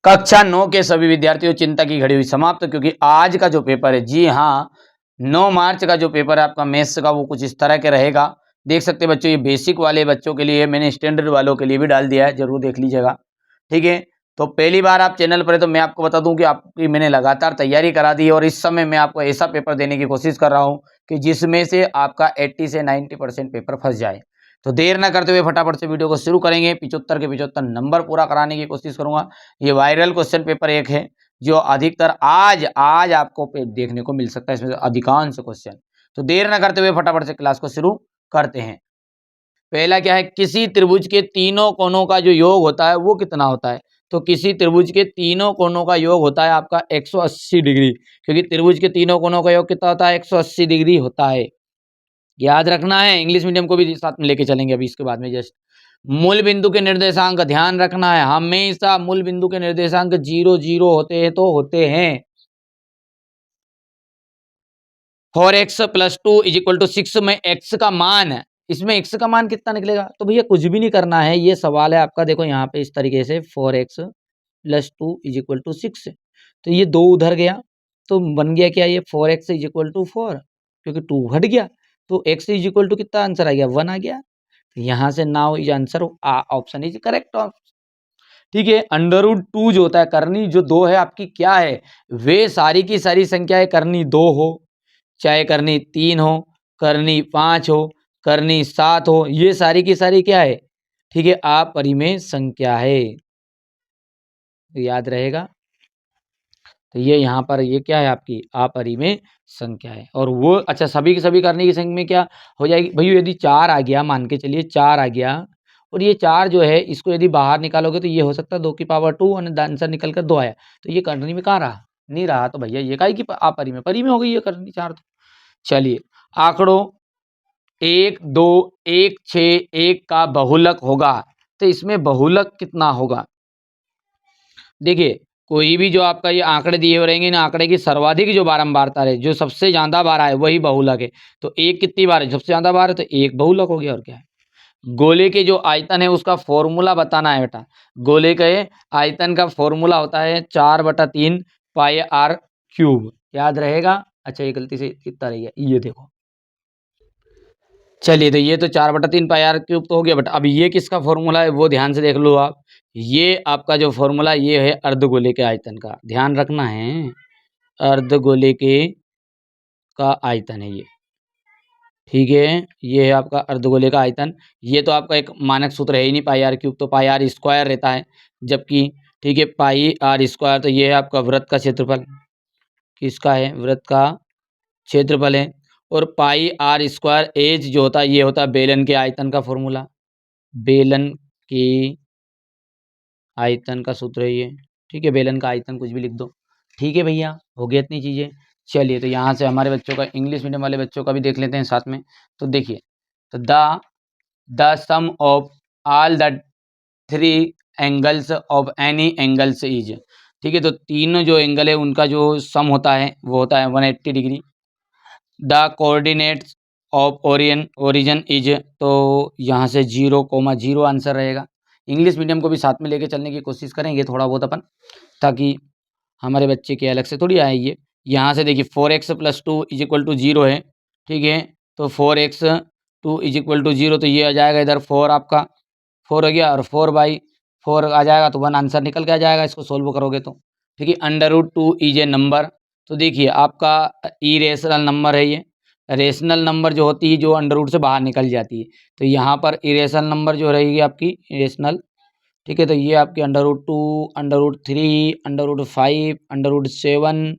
कक्षा 9 के सभी विद्यार्थियों, चिंता की घड़ी हुई समाप्त, क्योंकि आज का जो पेपर है, जी हाँ, 9 मार्च का जो पेपर है आपका मैथ्स का, वो कुछ इस तरह के रहेगा। देख सकते हैं बच्चों, ये बेसिक वाले बच्चों के लिए है, मैंने स्टैंडर्ड वालों के लिए भी डाल दिया है, जरूर देख लीजिएगा। ठीक है, तो पहली बार आप चैनल पर है तो मैं आपको बता दूं कि आपकी मैंने लगातार तैयारी करा दी है, और इस समय मैं आपको ऐसा पेपर देने की कोशिश कर रहा हूं कि जिसमें से आपका 80 से 90% पेपर फंस जाए। तो देर ना करते हुए फटाफट से वीडियो को शुरू करेंगे। 75 के 75 नंबर पूरा कराने की कोशिश करूंगा। ये वायरल क्वेश्चन पेपर एक है जो अधिकतर आज आज आपको देखने को मिल सकता है, इसमें से अधिकांश क्वेश्चन। तो देर ना करते हुए फटाफट से क्लास को शुरू करते हैं। पहला क्या है, किसी त्रिभुज के तीनों कोणों का जो योग होता है वो कितना होता है। तो किसी त्रिभुज के तीनों कोणों का योग होता है आपका 180 डिग्री, क्योंकि त्रिभुज के तीनों कोणों का योग कितना होता है, 180 डिग्री होता है। याद रखना है, इंग्लिश मीडियम को भी साथ में लेके चलेंगे अभी इसके बाद में। जस्ट मूल बिंदु के निर्देशांक का ध्यान रखना है, हमेशा मूल बिंदु के निर्देशांक 0 0 होते हैं तो होते हैं। 4x + 2 = 6 में x का मान है, इसमें x का मान कितना निकलेगा। तो भैया कुछ भी नहीं करना है, ये सवाल है आपका, देखो यहाँ पे इस तरीके से 4x + 2 = 6, तो ये 2 उधर गया तो बन गया क्या, ये 4x = 4, क्योंकि 2 हट गया तो x = कितना आंसर आ गया, 1 आ गया। तो यहाँ से now is answer, option is correct. ठीक है, √2 जो होता है, करनी जो 2 है आपकी क्या है, वे सारी की सारी संख्याएं करनी 2 हो, चाहे करनी 3 हो, करनी 5 हो, करनी 7 हो, ये सारी की सारी क्या है, ठीक है, अपरिमेय संख्या है। तो याद रहेगा, तो ये यहाँ पर ये क्या है आपकी अपरिमेय संख्या है। और वो अच्छा, सभी की सभी करने की संख्या में क्या हो जाएगी भैया, यदि 4 आ गया, मान के चलिए 4 आ गया, और ये 4 जो है इसको यदि बाहर निकालोगे तो ये हो सकता है 2 की पावर 2 और आंसर निकल कर 2 आया, तो ये करनी में कहाँ रहा, नहीं रहा, तो भैया ये काहे की अपरिमेय, परिमेय हो गई ये करनी 4। तो चलिए, आंकड़ों 1 2 1 6 1 का बहुलक होगा, तो इसमें बहुलक कितना होगा। देखिए, कोई भी जो आपका ये आंकड़े दिए हुए रहेंगे, ना आंकड़े की सर्वाधिक जो बारंबारता है, जो सबसे ज्यादा बार आए वही बहुलक है। तो एक कितनी बार है, सबसे ज्यादा बार है, तो एक बहुलक हो गया, और क्या है। गोले के जो आयतन है उसका फॉर्मूला बताना है बेटा। गोले के आयतन का फॉर्मूला होता है 4/3 πr³। याद रहेगा। अच्छा, ये गलती से कितना रह गया, ये देखो। चलिए, तो ये तो 4/3 πr³ तो हो गया, बट अब ये किसका फॉर्मूला है वो ध्यान से देख लो आप। ये आपका जो फॉर्मूला ये है अर्धगोले के आयतन का, ध्यान रखना है, अर्धगोले के का आयतन है ये। ठीक है, ये है आपका अर्धगोले का आयतन। ये तो आपका एक मानक सूत्र है ही नहीं, πr³ तो πr² रहता है, जबकि ठीक है πr², तो ये है आपका वृत्त का क्षेत्रफल, किसका है, वृत्त का क्षेत्रफल है। और πr² एज जो होता है ये होता है बेलन के आयतन का फॉर्मूला, बेलन के आयतन का सूत्र है ये। ठीक है, बेलन का आयतन कुछ भी लिख दो। ठीक है भैया, हो गया इतनी चीज़ें। चलिए, तो यहाँ से हमारे बच्चों का, इंग्लिश मीडियम वाले बच्चों का भी देख लेते हैं साथ में। तो देखिए, तो the sum of all the 3 angles of any angles is. ठीक है, तो तीनों जो एंगल है उनका जो सम होता है वो होता है 180 degree. The coordinates of origin is, तो यहाँ से 0,0 आंसर रहेगा। इंग्लिश मीडियम को भी साथ में लेके चलने की कोशिश करेंगे थोड़ा बहुत अपन, ताकि हमारे बच्चे के अलग से थोड़ी आए ये। यहाँ से देखिए 4x + 2 = 0 है। ठीक है, तो 4x 2 = 0, तो ये आ जाएगा इधर 4, आपका 4 हो गया, और 4/4 आ जाएगा, तो 1 आंसर निकल के आ जाएगा इसको सोल्व करोगे तो। ठीक है, √2 इज ए नंबर, तो देखिए आपका इरेशनल नंबर है ये। रेशनल नंबर जो होती है जो अंडर रूट से बाहर निकल जाती है, तो यहाँ पर इरेशनल नंबर जो रहेगी आपकी इरेशनल। ठीक है, तो ये आपके √2, √3, √5, √7,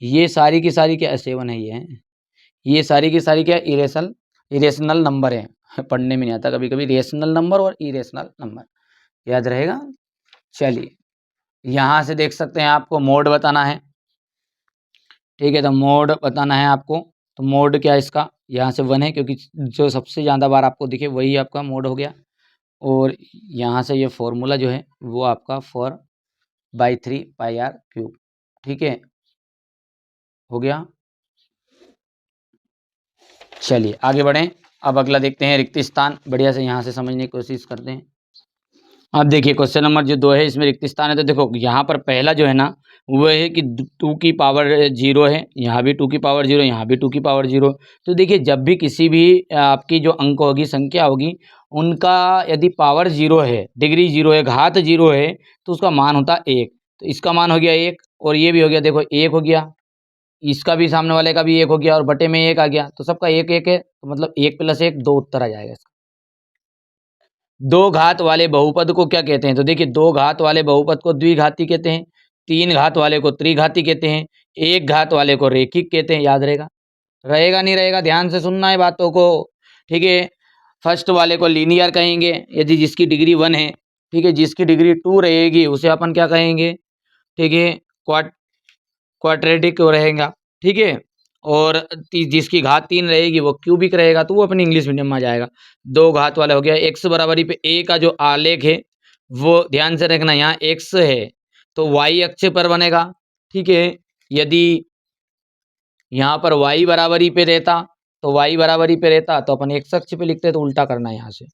ये सारी की सारी क्या, 7 है ये सारी की सारी क्या इरेशनल नंबर है। पढ़ने में नहीं आता कभी कभी, रेशनल नंबर और इरेशनल नंबर, याद रहेगा। चलिए, यहाँ से देख सकते हैं आपको मोड बताना है। ठीक है, तो मोड बताना है आपको, तो मोड क्या है इसका, यहाँ से 1 है, क्योंकि जो सबसे ज़्यादा बार आपको दिखे वही आपका मोड हो गया। और यहाँ से ये फॉर्मूला जो है वो आपका 4/3 πr³। ठीक है, हो गया। चलिए आगे बढ़ें, अब अगला देखते हैं रिक्त स्थान, बढ़िया से यहाँ से समझने की कोशिश करते हैं। अब देखिए क्वेश्चन नंबर जो 2 है इसमें रिक्त स्थान है, तो देखो यहाँ पर पहला जो है ना वो है कि 2 की पावर 0 है, यहाँ भी 2 की पावर 0, यहाँ भी 2 की पावर 0। तो देखिए जब भी किसी भी आपकी जो अंक होगी, संख्या होगी, उनका यदि पावर 0 है, डिग्री 0 है, घात 0 है, तो उसका मान होता है 1। तो इसका मान हो गया 1 और ये भी हो गया, देखो 1 हो गया, इसका भी सामने वाले का भी 1 हो गया और बटे में 1 आ गया, तो सबका 1 है, तो मतलब 1 + 1 2 उत्तर आ जाएगा इसका। दो घात वाले बहुपद को क्या कहते हैं? तो देखिए दो घात वाले बहुपद को द्विघाती कहते हैं, तीन घात वाले को त्रिघाती कहते हैं, एक घात वाले को रेखिक कहते हैं। याद रहेगा? रहेगा नहीं रहेगा? ध्यान से सुनना है बातों को, ठीक है। फर्स्ट वाले को लीनियर कहेंगे यदि जिसकी डिग्री 1 है, ठीक है। जिसकी डिग्री 2 रहेगी उसे अपन क्या कहेंगे? ठीक है, क्वाड्रेटिक रहेगा, ठीक है। और जिसकी घात 3 रहेगी वो क्यूबिक रहेगा, तो वो अपनी इंग्लिश मीडियम में आ जाएगा। दो घात वाला हो गया। एक्स बराबरी पे ए का जो आलेख है वो ध्यान से रखना, यहाँ एक्स है तो वाई अक्ष पर बनेगा, ठीक है। यदि यहाँ पर वाई बराबरी पे रहता तो अपन एक्स अक्ष पे लिखते, तो उल्टा करना है यहाँ से।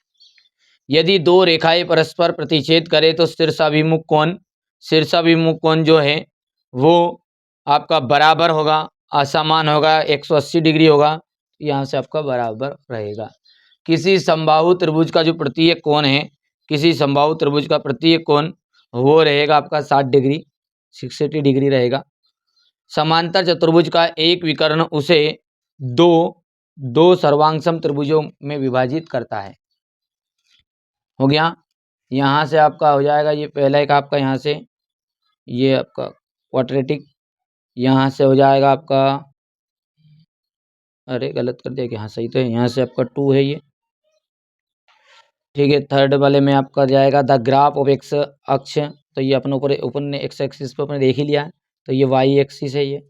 यदि दो रेखाएं परस्पर प्रतिच्छेद करें तो शीर्षाभिमुख कोण जो है वो आपका बराबर होगा, असमान होगा, 180 डिग्री होगा, यहाँ से आपका बराबर रहेगा। किसी समबाहु त्रिभुज का जो प्रत्येक कोण है, किसी समबाहु त्रिभुज का प्रत्येक कोण वो रहेगा आपका 60 डिग्री, 60 डिग्री रहेगा। समांतर चतुर्भुज का एक विकर्ण उसे दो सर्वांगसम त्रिभुजों में विभाजित करता है। हो गया। यहाँ से आपका हो जाएगा, ये पहला एक आपका यहाँ से ये आपका क्वाड्रेटिक, यहाँ से हो जाएगा आपका, अरे गलत कर दिया कि हाँ सही तो है, यहाँ से आपका 2 है ये, ठीक है। थर्ड वाले में आपका जाएगा द ग्राफ ऑफ एक्स अक्ष, तो ये अपन ऊपर ने एक्स एक्सिस पे अपने देख ही लिया है, तो ये वाई एक्सिस है, ये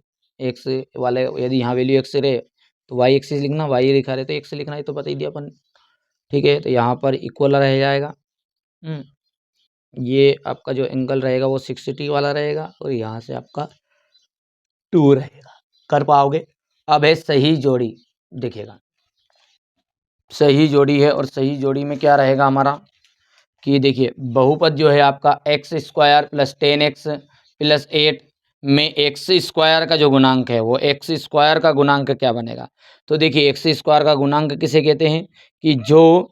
एक्स वाले यदि यहाँ वैल्यू एक्स रहे तो वाई एक्सिस लिखना, वाई लिखा रहे तो एक्स लिखना, है तो पता ही दिया अपन, ठीक है। तो यहाँ पर इक्वल रह जाएगा। ये आपका जो एंगल रहेगा वो 60 वाला रहेगा और यहाँ से आपका 2 रहेगा। कर पाओगे? अब है सही जोड़ी, देखिएगा सही जोड़ी है, और सही जोड़ी में क्या रहेगा हमारा कि देखिए बहुपद जो है आपका x square plus 10x plus 8 में एक्स स्क्वायर का जो गुणांक है वो एक्स स्क्वायर का गुणांक क्या बनेगा? तो देखिए एक्स स्क्वायर का गुणांक किसे कहते हैं कि जो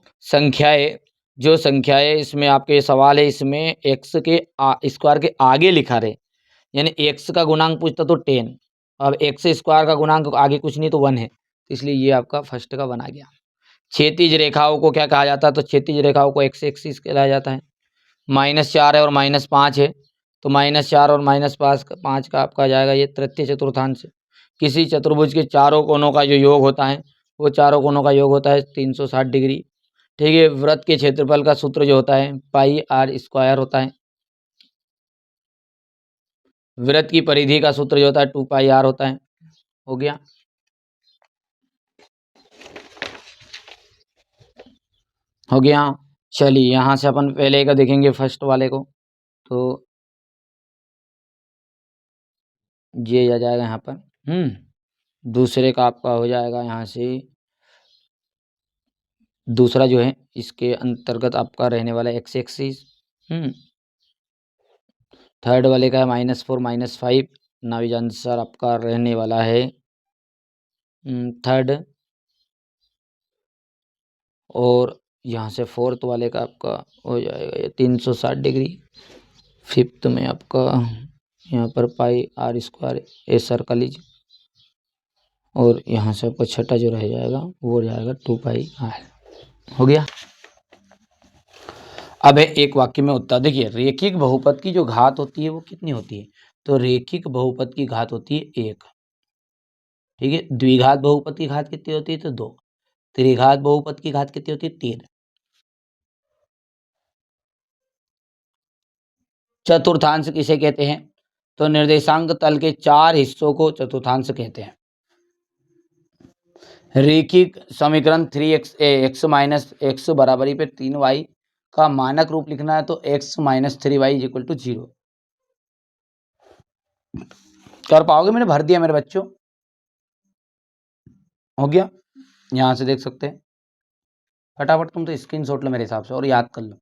संख्याएं इसमें आपके सवाल है, इसमें एक्स के स्क्वायर के आगे लिखा रहे, यानी एक्स का गुणांक पूछता तो 10, अब एक्स स्क्वायर का गुणांक आगे कुछ नहीं तो 1 है, इसलिए ये आपका फर्स्ट का बना गया। क्षैतिज रेखाओं को क्या कहा जाता है? तो क्षैतिज रेखाओं को एक्स एक्सिस कहलाया जाता है। -4 है और -5 है, तो -4 और -5 का आपका जाएगा ये तृतीय चतुर्थांश। किसी चतुर्भुज के चारों कोनों का जो योग होता है वो चारों कोनों का योग होता है 360 डिग्री, ठीक है। वृत्त के क्षेत्रफल का सूत्र जो होता है पाई आर स्क्वायर होता है। वृत्त की परिधि का सूत्र जो होता है 2 पाई आर होता है। हो गया। हो गया। चलिए यहाँ से अपन पहले का देखेंगे फर्स्ट वाले को, तो ये आ जाएगा यहाँ पर। दूसरे का आपका हो जाएगा यहाँ से, दूसरा जो है इसके अंतर्गत आपका रहने वाला एक्स एक्सिस। थर्ड वाले का है -4 -5, नाउ आंसर आपका रहने वाला है थर्ड। और यहाँ से फोर्थ वाले का आपका हो जाएगा ये 360 डिग्री। फिफ्थ में आपका यहाँ पर पाई आर स्क्वायर ए सर्कल लीजिए, और यहाँ से आपका छठा जो रह जाएगा वो हो जाएगा 2 पाई आर। हो गया। अब है एक वाक्य में उत्तर। देखिए रेखिक बहुपद की जो घात होती है वो कितनी होती है? तो रेखिक बहुपद की घात होती है 1, ठीक है। द्विघात बहुपद की घात कितनी होती है? तो 2। त्रिघात बहुपद की घात कितनी होती है? 3। चतुर्थांश किसे कहते हैं? तो निर्देशांक तल के 4 हिस्सों को चतुर्थांश कहते हैं। रेखिक समीकरण 3x x माइनस एक्स बराबरी पे 3y का मानक रूप लिखना है, तो x minus 3y is equal to 0। कर पाओगे? मैंने भर दिया मेरे बच्चों। हो गया। यहां से देख सकते हैं, फटाफट तुम तो स्क्रीनशॉट लो मेरे हिसाब से और याद कर लो।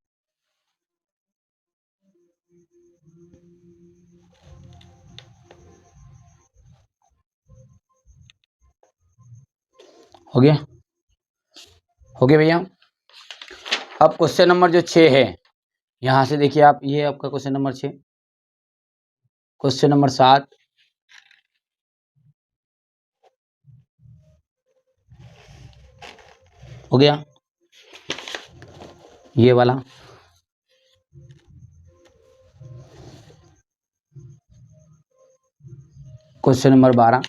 हो गया, हो गया भैया। अब क्वेश्चन नंबर जो 6 है, यहाँ से देखिए आप, ये आपका क्वेश्चन नंबर 6। क्वेश्चन नंबर 7, हो गया ये वाला। क्वेश्चन नंबर 12,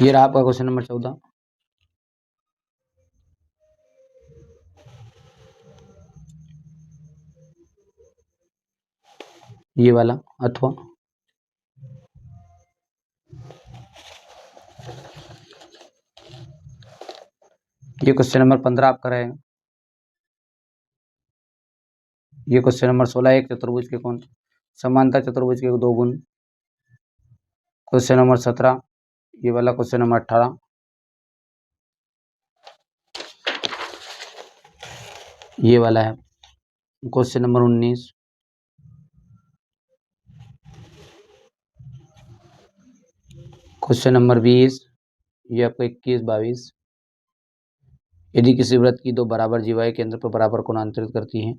ये रहा आपका क्वेश्चन नंबर 14। ये वाला, अथवा ये क्वेश्चन नंबर 15 आपका रहेगा। ये क्वेश्चन नंबर 16, एक चतुर्भुज के कोण, समांतर चतुर्भुज के दो गुण। क्वेश्चन नंबर 17, ये वाला क्वेश्चन नंबर 18। ये वाला है क्वेश्चन नंबर 19। क्वेश्चन नंबर 20, ये आपका 21, 22। यदि किसी वृत्त की दो बराबर जीवाएं केंद्र पर बराबर कोणांतरित करती हैं।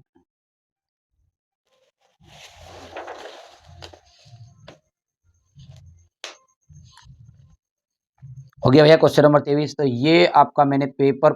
हो गया भैया क्वेश्चन नंबर 23। तो ये आपका मैंने पेपर